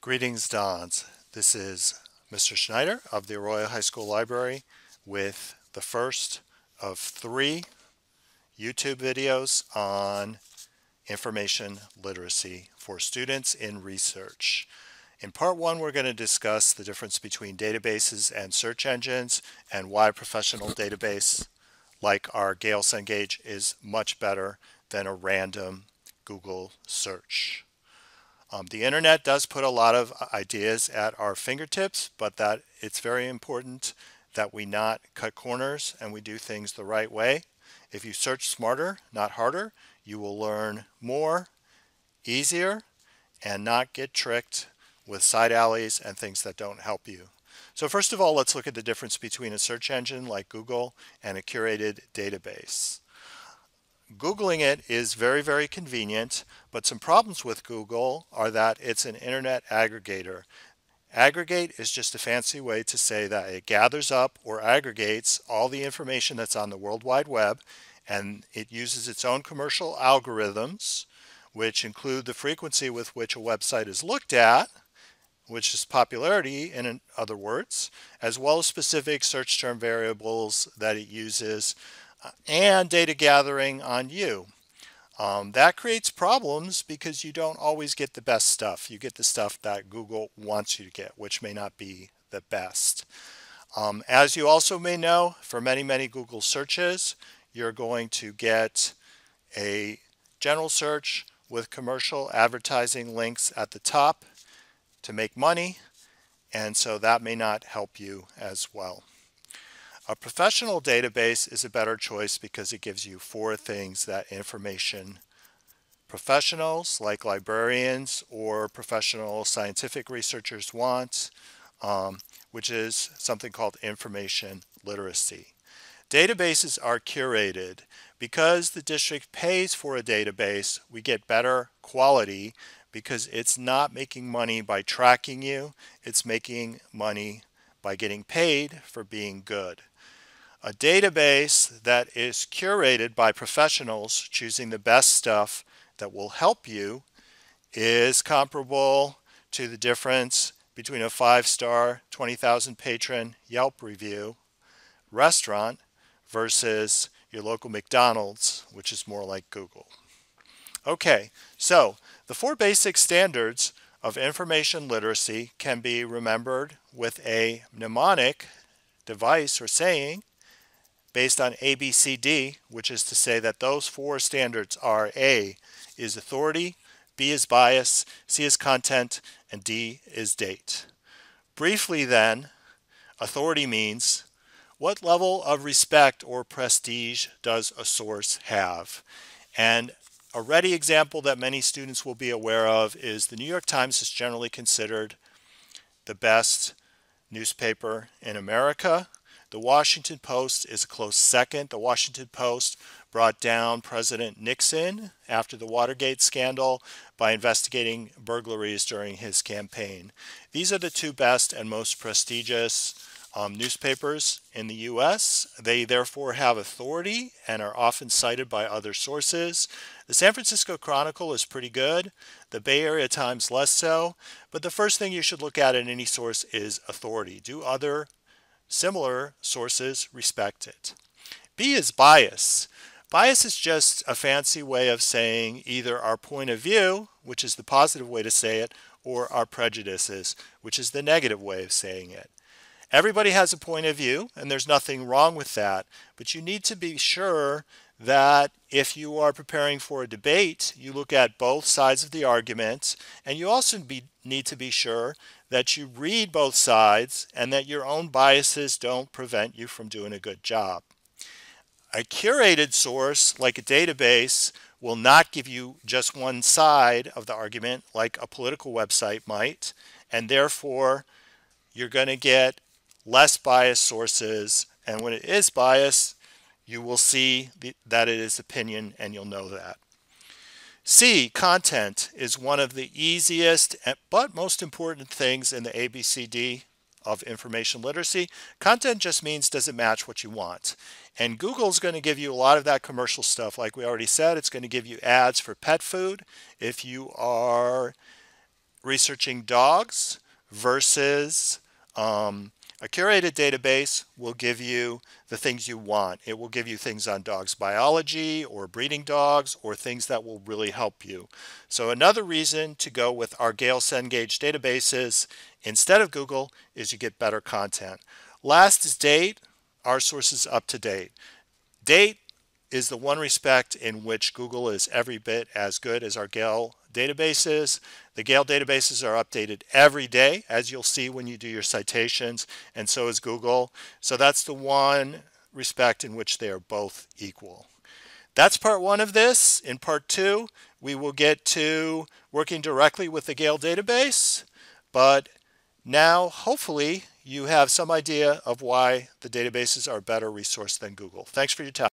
Greetings, Dons. This is Mr. Schneider of the Arroyo High School Library with the first of 3 YouTube videos on information literacy for students in research. In part 1, we're going to discuss the difference between databases and search engines and why a professional database like our Gale Cengage is much better than a random Google search. The internet does put a lot of ideas at our fingertips, but that it's very important that we not cut corners and we do things the right way. If you search smarter, not harder, you will learn more, easier, and not get tricked with side alleys and things that don't help you. So first of all, let's look at the difference between a search engine like Google and a curated database. Googling it is very, very convenient, but some problems with Google are that it's an internet aggregator. Aggregate is just a fancy way to say that it gathers up or aggregates all the information that's on the World Wide Web, and it uses its own commercial algorithms, which include the frequency with which a website is looked at, which is popularity in other words, as well as specific search term variables that it uses and data gathering on you. That creates problems because you don't always get the best stuff. You get the stuff that Google wants you to get, which may not be the best. As you also may know, for many, many Google searches, you're going to get a general search with commercial advertising links at the top to make money, and so that may not help you as well. A professional database is a better choice because it gives you 4 things that information professionals like librarians or professional scientific researchers want, which is something called information literacy. Databases are curated. Because the district pays for a database, we get better quality because it's not making money by tracking you, it's making money by getting paid for being good. A database that is curated by professionals choosing the best stuff that will help you is comparable to the difference between a 5-star, 20,000 patron Yelp review restaurant versus your local McDonald's, which is more like Google. Okay, so the 4 basic standards of information literacy can be remembered with a mnemonic device or saying based on ABCD, which is to say that those 4 standards are: A is authority, B is bias, C is content, and D is date. Briefly then, authority means what level of respect or prestige does a source have? And a ready example that many students will be aware of is the New York Times is generally considered the best newspaper in America. The Washington Post is a close second. The Washington Post brought down President Nixon after the Watergate scandal by investigating burglaries during his campaign. These are the 2 best and most prestigious newspapers in the U.S. They therefore have authority and are often cited by other sources. The San Francisco Chronicle is pretty good. The Bay Area Times less so. But the first thing you should look at in any source is authority. Do other similar sources respect it? B is bias. Bias is just a fancy way of saying either our point of view, which is the positive way to say it, or our prejudices, which is the negative way of saying it. Everybody has a point of view, and there's nothing wrong with that, but you need to be sure that if you are preparing for a debate, you look at both sides of the argument, and you also need to be sure that you read both sides and that your own biases don't prevent you from doing a good job. A curated source, like a database, will not give you just one side of the argument like a political website might, and therefore you're going to get less biased sources, and when it is biased, you will see that it is opinion, and you'll know that. C, content, is one of the easiest but most important things in the ABCD of information literacy. Content just means, does it match what you want? And Google's going to give you a lot of that commercial stuff. Like we already said, it's going to give you ads for pet food. If you are researching dogs versus a curated database will give you the things you want. It will give you things on dogs biology or breeding dogs or things that will really help you. So another reason to go with our Gale Cengage databases instead of Google is you get better content. Last is date. Our source is up to date. Date is the one respect in which Google is every bit as good as our Gale databases. The Gale databases are updated every day, as you'll see when you do your citations, and so is Google. So that's the one respect in which they are both equal. That's part one of this. In part two, we will get to working directly with the Gale database, but now hopefully you have some idea of why the databases are a better resource than Google. Thanks for your time.